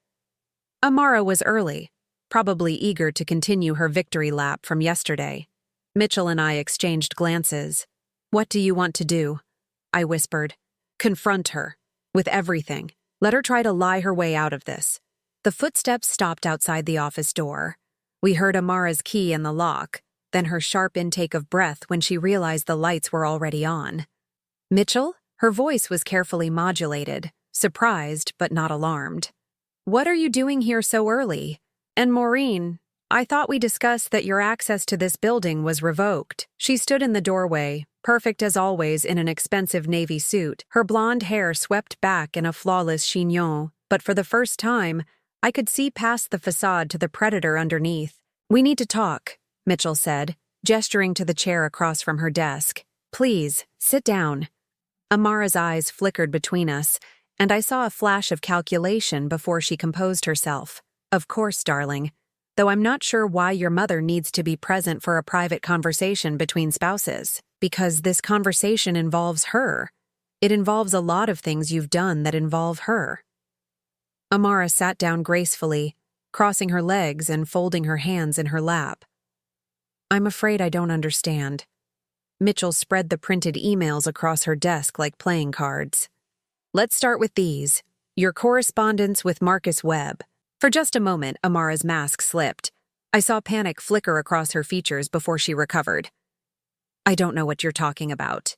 Amara was early, probably eager to continue her victory lap from yesterday. Mitchell and I exchanged glances. What do you want to do? I whispered. Confront her. With everything. Let her try to lie her way out of this. The footsteps stopped outside the office door. We heard Amara's key in the lock, then her sharp intake of breath when she realized the lights were already on. Mitchell? Her voice was carefully modulated, surprised but not alarmed. What are you doing here so early? And Maureen, I thought we discussed that your access to this building was revoked. She stood in the doorway, perfect as always in an expensive navy suit, her blonde hair swept back in a flawless chignon, but for the first time, I could see past the facade to the predator underneath. We need to talk, Mitchell said, gesturing to the chair across from her desk. Please, sit down. Amara's eyes flickered between us, and I saw a flash of calculation before she composed herself. Of course, darling. Though I'm not sure why your mother needs to be present for a private conversation between spouses, because this conversation involves her. It involves a lot of things you've done that involve her. Amara sat down gracefully, crossing her legs and folding her hands in her lap. I'm afraid I don't understand. Mitchell spread the printed emails across her desk like playing cards. Let's start with these. Your correspondence with Marcus Webb. For just a moment, Amara's mask slipped. I saw panic flicker across her features before she recovered. I don't know what you're talking about.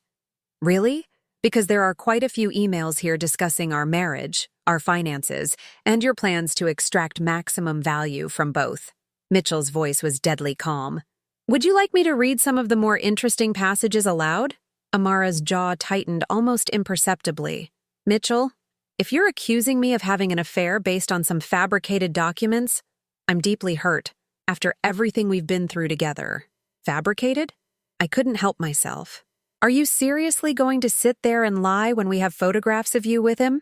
Really? Because there are quite a few emails here discussing our marriage, our finances, and your plans to extract maximum value from both. Mitchell's voice was deadly calm. Would you like me to read some of the more interesting passages aloud? Amara's jaw tightened almost imperceptibly. Mitchell, if you're accusing me of having an affair based on some fabricated documents, I'm deeply hurt after everything we've been through together. Fabricated? I couldn't help myself. Are you seriously going to sit there and lie when we have photographs of you with him?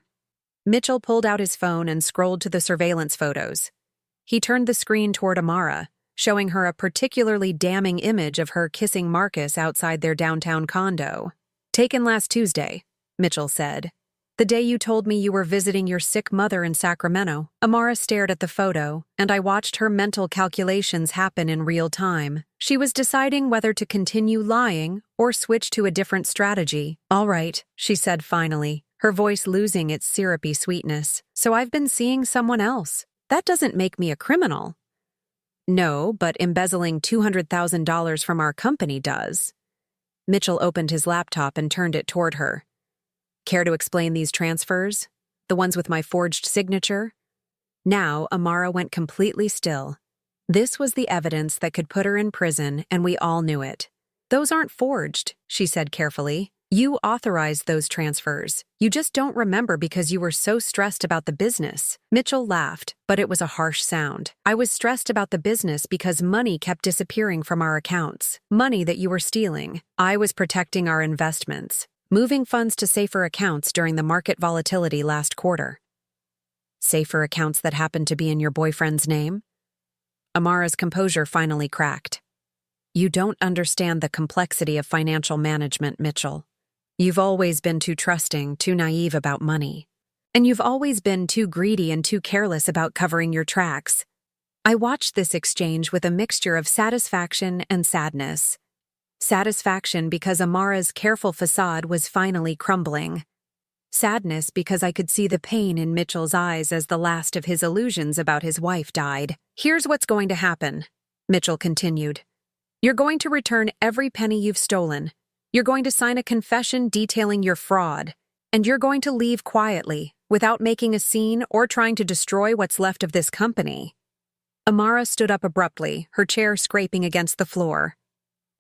Mitchell pulled out his phone and scrolled to the surveillance photos. He turned the screen toward Amara, showing her a particularly damning image of her kissing Marcus outside their downtown condo. Taken last Tuesday, Mitchell said. The The day you told me you were visiting your sick mother in Sacramento. Amara stared at the photo, and I watched her mental calculations happen in real time. She was deciding whether to continue lying or switch to a different strategy. All right, she said finally, her voice losing its syrupy sweetness. So I've been seeing someone else. That doesn't make me a criminal. No, but embezzling $200,000 from our company does. Mitchell opened his laptop and turned it toward her. Care to explain these transfers? The ones with my forged signature? Now, Amara went completely still. This was the evidence that could put her in prison, and we all knew it. Those aren't forged, she said carefully. You authorized those transfers. You just don't remember because you were so stressed about the business. Mitchell laughed, but it was a harsh sound. I was stressed about the business because money kept disappearing from our accounts. Money that you were stealing. I was protecting our investments. Moving funds to safer accounts during the market volatility last quarter. Safer accounts that happened to be in your boyfriend's name? Amara's composure finally cracked. You don't understand the complexity of financial management, Mitchell. You've always been too trusting, too naive about money. And you've always been too greedy and too careless about covering your tracks. I watched this exchange with a mixture of satisfaction and sadness. Satisfaction because Amara's careful facade was finally crumbling. Sadness because I could see the pain in Mitchell's eyes as the last of his illusions about his wife died. Here's what's going to happen, Mitchell continued. You're going to return every penny you've stolen. You're going to sign a confession detailing your fraud. And you're going to leave quietly, without making a scene or trying to destroy what's left of this company. Amara stood up abruptly, her chair scraping against the floor.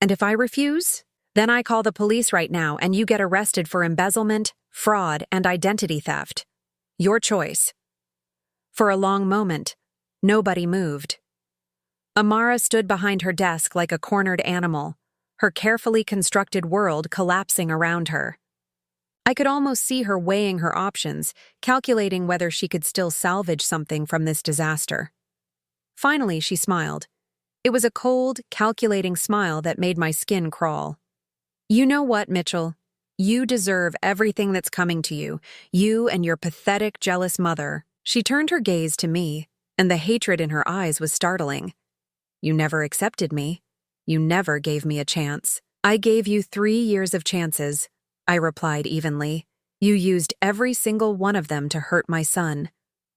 And if I refuse? Then I call the police right now and you get arrested for embezzlement, fraud, and identity theft. Your choice. For a long moment, nobody moved. Amara stood behind her desk like a cornered animal, her carefully constructed world collapsing around her. I could almost see her weighing her options, calculating whether she could still salvage something from this disaster. Finally, she smiled. It was a cold, calculating smile that made my skin crawl. You know what, Mitchell? You deserve everything that's coming to you. You and your pathetic, jealous mother. She turned her gaze to me, and the hatred in her eyes was startling. You never accepted me. You never gave me a chance. I gave you 3 years of chances, I replied evenly. You used every single one of them to hurt my son.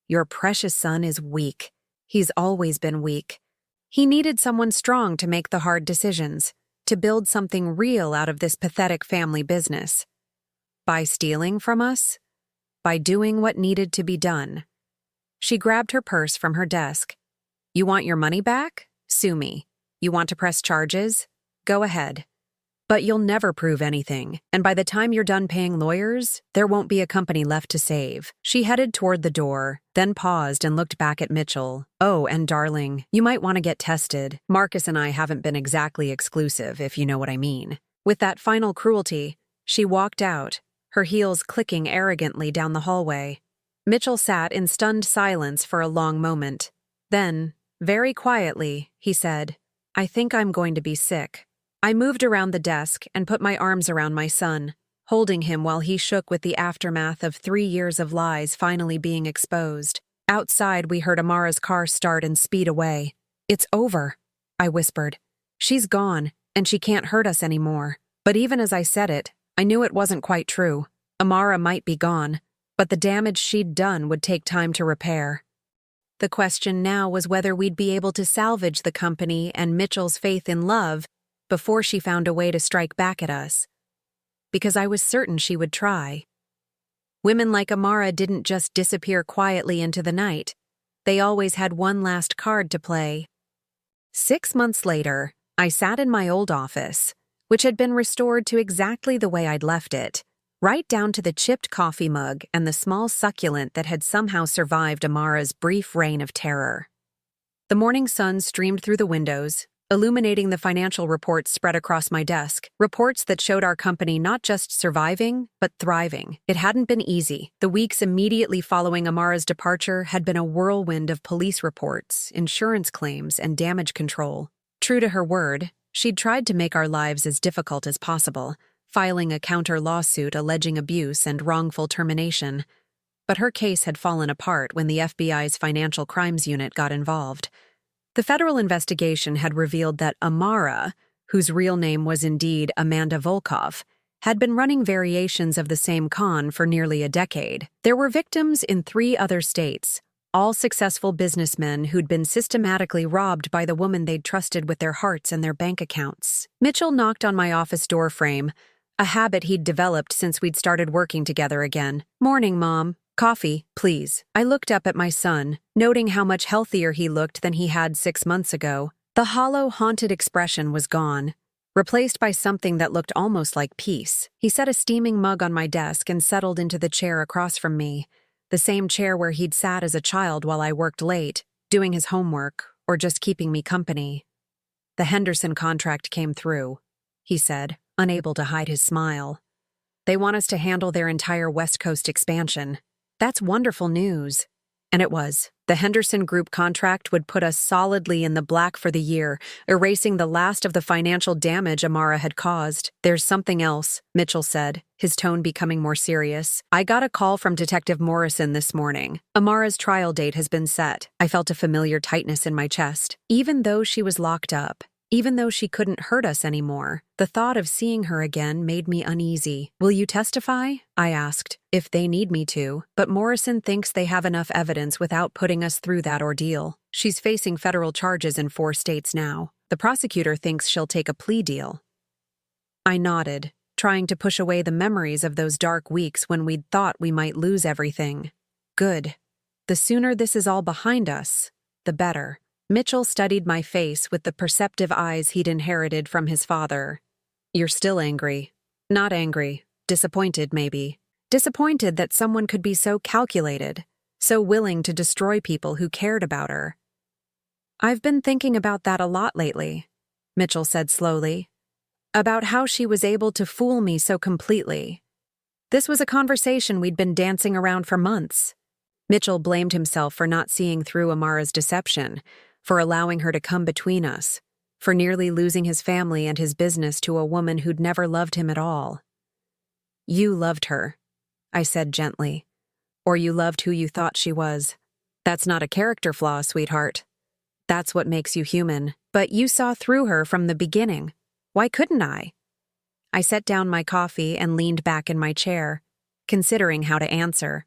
Your precious son is weak. He's always been weak. He needed someone strong to make the hard decisions, to build something real out of this pathetic family business. By stealing from us? By doing what needed to be done. She grabbed her purse from her desk. You want your money back? Sue me. You want to press charges? Go ahead. But you'll never prove anything, and by the time you're done paying lawyers, there won't be a company left to save. She headed toward the door, then paused and looked back at Mitchell. Oh, and darling, you might want to get tested. Marcus and I haven't been exactly exclusive, if you know what I mean. With that final cruelty, she walked out, her heels clicking arrogantly down the hallway. Mitchell sat in stunned silence for a long moment. Then, very quietly, he said, I think I'm going to be sick. I moved around the desk and put my arms around my son, holding him while he shook with the aftermath of 3 years of lies finally being exposed. Outside, we heard Amara's car start and speed away. It's over, I whispered. She's gone, and she can't hurt us anymore. But even as I said it, I knew it wasn't quite true. Amara might be gone, but the damage she'd done would take time to repair. The question now was whether we'd be able to salvage the company and Mitchell's faith in love before she found a way to strike back at us. Because I was certain she would try. Women like Amara didn't just disappear quietly into the night. They always had one last card to play. 6 months later, I sat in my old office, which had been restored to exactly the way I'd left it, right down to the chipped coffee mug and the small succulent that had somehow survived Amara's brief reign of terror. The morning sun streamed through the windows, illuminating the financial reports spread across my desk, reports that showed our company not just surviving, but thriving. It hadn't been easy. The weeks immediately following Amara's departure had been a whirlwind of police reports, insurance claims, and damage control. True to her word, she'd tried to make our lives as difficult as possible, filing a counter lawsuit alleging abuse and wrongful termination. But her case had fallen apart when the FBI's Financial Crimes Unit got involved. The federal investigation had revealed that Amara, whose real name was indeed Amanda Volkov, had been running variations of the same con for nearly a decade. There were victims in 3 other states, all successful businessmen who'd been systematically robbed by the woman they'd trusted with their hearts and their bank accounts. Mitchell knocked on my office door frame, a habit he'd developed since we'd started working together again. "Morning, Mom. Coffee, please." I looked up at my son, noting how much healthier he looked than he had 6 months ago. The hollow, haunted expression was gone, replaced by something that looked almost like peace. He set a steaming mug on my desk and settled into the chair across from me, the same chair where he'd sat as a child while I worked late, doing his homework, or just keeping me company. "The Henderson contract came through," he said, unable to hide his smile. "They want us to handle their entire West Coast expansion. That's wonderful news." And it was. The Henderson Group contract would put us solidly in the black for the year, erasing the last of the financial damage Amara had caused. "There's something else," Mitchell said, his tone becoming more serious. "I got a call from Detective Morrison this morning. Amara's trial date has been set." I felt a familiar tightness in my chest. Even though she was locked up, even though she couldn't hurt us anymore, the thought of seeing her again made me uneasy. "Will you testify?" I asked. "If they need me to, but Morrison thinks they have enough evidence without putting us through that ordeal. She's facing federal charges in 4 states now. The prosecutor thinks she'll take a plea deal." I nodded, trying to push away the memories of those dark weeks when we'd thought we might lose everything. "Good. The sooner this is all behind us, the better." Mitchell studied my face with the perceptive eyes he'd inherited from his father. "You're still angry." "Not angry. Disappointed, maybe. Disappointed that someone could be so calculated, so willing to destroy people who cared about her." "I've been thinking about that a lot lately," Mitchell said slowly. "About how she was able to fool me so completely. This was a conversation we'd been dancing around for months." Mitchell blamed himself for not seeing through Amara's deception, for allowing her to come between us, for nearly losing his family and his business to a woman who'd never loved him at all. "You loved her," I said gently. "Or you loved who you thought she was. That's not a character flaw, sweetheart. That's what makes you human. But you saw through her from the beginning. Why couldn't I?" I set down my coffee and leaned back in my chair, considering how to answer.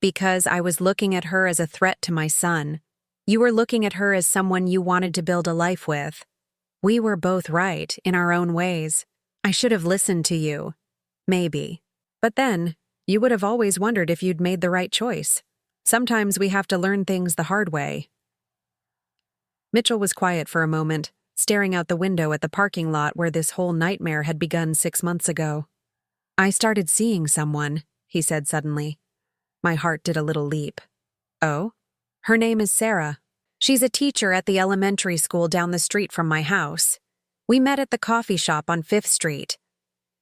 "Because I was looking at her as a threat to my son. You were looking at her as someone you wanted to build a life with. We were both right, in our own ways. I should have listened to you. Maybe. But then, you would have always wondered if you'd made the right choice. Sometimes we have to learn things the hard way." Mitchell was quiet for a moment, staring out the window at the parking lot where this whole nightmare had begun 6 months ago. "I started seeing someone," he said suddenly. My heart did a little leap. "Oh?" "Her name is Sarah. She's a teacher at the elementary school down the street from my house. We met at the coffee shop on 5th Street.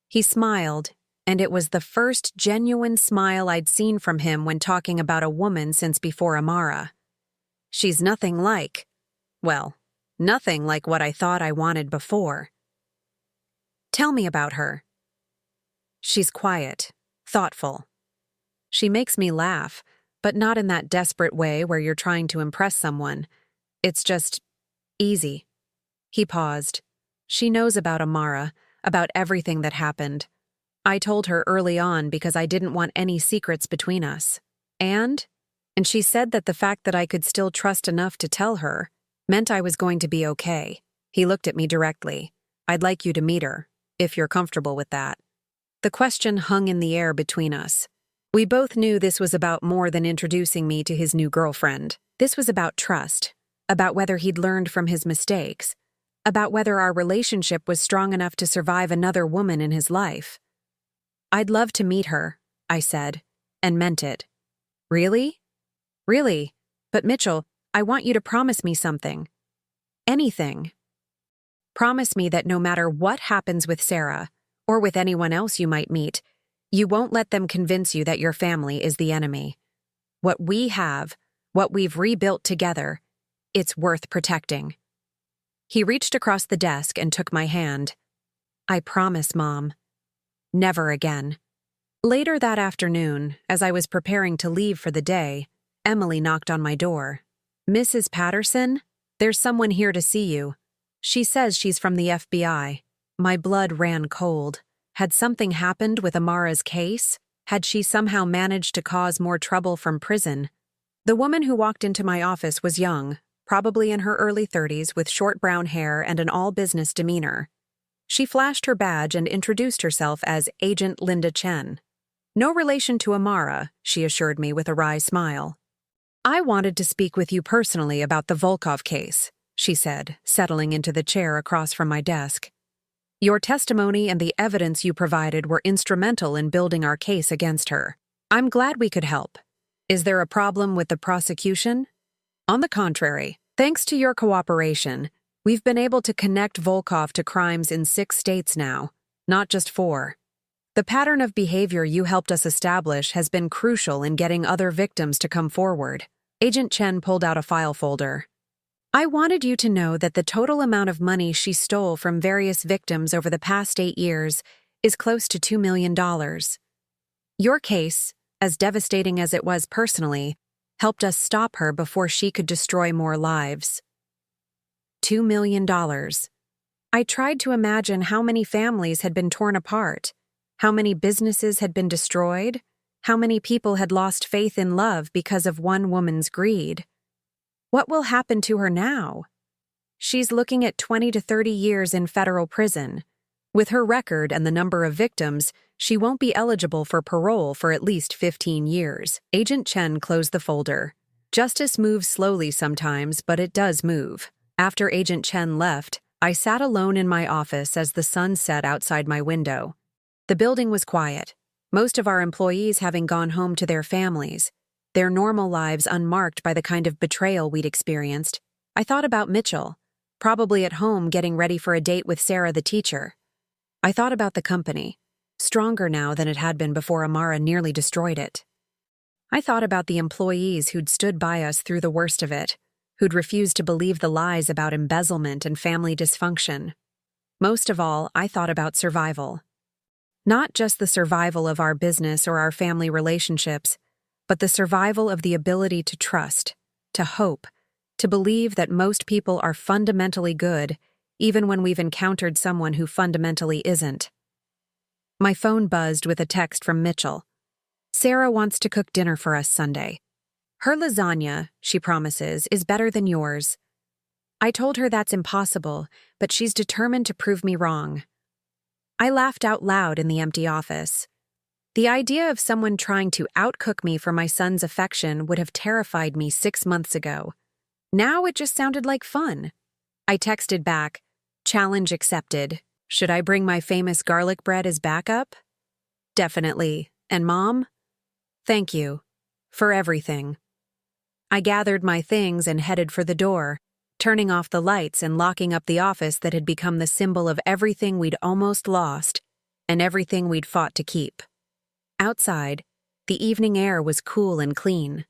He smiled, and it was the first genuine smile I'd seen from him when talking about a woman since before Amara. "She's nothing like, well, nothing like what I thought I wanted before." "Tell me about her." "She's quiet, thoughtful. She makes me laugh, but not in that desperate way where you're trying to impress someone. It's just easy." He paused. "She knows about Amara, about everything that happened. I told her early on because I didn't want any secrets between us. And she said that the fact that I could still trust enough to tell her meant I was going to be okay." He looked at me directly. "I'd like you to meet her, if you're comfortable with that." The question hung in the air between us. We both knew this was about more than introducing me to his new girlfriend. This was about trust, about whether he'd learned from his mistakes, about whether our relationship was strong enough to survive another woman in his life. "I'd love to meet her," I said, and meant it. "Really?" "Really. But Mitchell, I want you to promise me something. Anything. Promise me that no matter what happens with Sarah, or with anyone else you might meet, you won't let them convince you that your family is the enemy. What we have, what we've rebuilt together, it's worth protecting." He reached across the desk and took my hand. "I promise, Mom." Never again. Later that afternoon, as I was preparing to leave for the day, Emily knocked on my door. "Mrs. Patterson? There's someone here to see you. She says she's from the FBI." My blood ran cold. Had something happened with Amara's case? Had she somehow managed to cause more trouble from prison? The woman who walked into my office was young, probably in her early 30s, with short brown hair and an all-business demeanor. She flashed her badge and introduced herself as Agent Linda Chen. "No relation to Amara," she assured me with a wry smile. "I wanted to speak with you personally about the Volkov case," she said, settling into the chair across from my desk. "Your testimony and the evidence you provided were instrumental in building our case against her. I'm glad we could help. Is there a problem with the prosecution? On the contrary, thanks to your cooperation, we've been able to connect Volkov to crimes in 6 states now, not just 4. The pattern of behavior you helped us establish has been crucial in getting other victims to come forward." Agent Chen pulled out a file folder. "I wanted you to know that the total amount of money she stole from various victims over the past 8 years is close to $2 million. Your case, as devastating as it was personally, helped us stop her before she could destroy more lives." $2 million. I tried to imagine how many families had been torn apart, how many businesses had been destroyed, how many people had lost faith in love because of one woman's greed. What will happen to her now? She's looking at 20 to 30 years in federal prison. With her record and the number of victims, she won't be eligible for parole for at least 15 years. Agent Chen closed the folder. Justice moves slowly sometimes, but it does move. After Agent Chen left, I sat alone in my office as the sun set outside my window. The building was quiet, most of our employees having gone home to their families, their normal lives unmarked by the kind of betrayal we'd experienced. I thought about Mitchell, probably at home getting ready for a date with Sarah the teacher. I thought about the company, stronger now than it had been before Amara nearly destroyed it. I thought about the employees who'd stood by us through the worst of it, who'd refused to believe the lies about embezzlement and family dysfunction. Most of all, I thought about survival. Not just the survival of our business or our family relationships, but the survival of the ability to trust, to hope, to believe that most people are fundamentally good, even when we've encountered someone who fundamentally isn't. My phone buzzed with a text from Mitchell. "Sarah wants to cook dinner for us Sunday. Her lasagna, she promises, is better than yours. I told her that's impossible, but she's determined to prove me wrong." I laughed out loud in the empty office. The idea of someone trying to outcook me for my son's affection would have terrified me 6 months ago. Now it just sounded like fun. I texted back, "Challenge accepted. Should I bring my famous garlic bread as backup?" "Definitely. And Mom? Thank you. For everything." I gathered my things and headed for the door, turning off the lights and locking up the office that had become the symbol of everything we'd almost lost and everything we'd fought to keep. Outside, the evening air was cool and clean.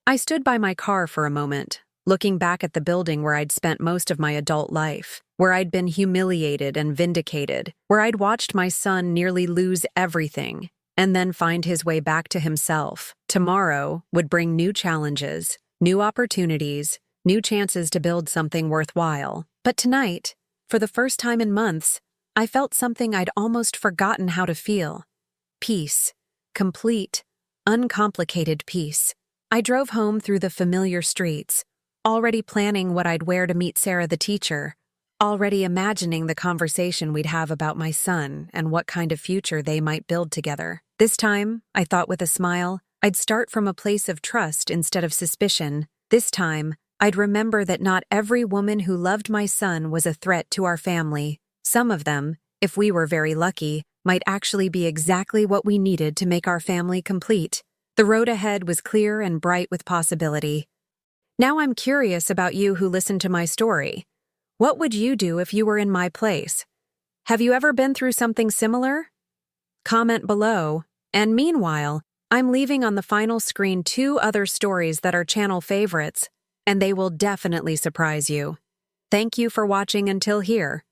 I stood by my car for a moment, looking back at the building where I'd spent most of my adult life, where I'd been humiliated and vindicated, where I'd watched my son nearly lose everything and then find his way back to himself. Tomorrow would bring new challenges, new opportunities, new chances to build something worthwhile. But tonight, for the first time in months, I felt something I'd almost forgotten how to feel. Peace. Complete, uncomplicated peace. I drove home through the familiar streets, already planning what I'd wear to meet Sarah the teacher, already imagining the conversation we'd have about my son and what kind of future they might build together. This time, I thought with a smile, I'd start from a place of trust instead of suspicion. This time, I'd remember that not every woman who loved my son was a threat to our family. Some of them, if we were very lucky, might actually be exactly what we needed to make our family complete. The road ahead was clear and bright with possibility. Now I'm curious about you who listened to my story. What would you do if you were in my place? Have you ever been through something similar? Comment below. And meanwhile, I'm leaving on the final screen 2 other stories that are channel favorites, and they will definitely surprise you. Thank you for watching until here.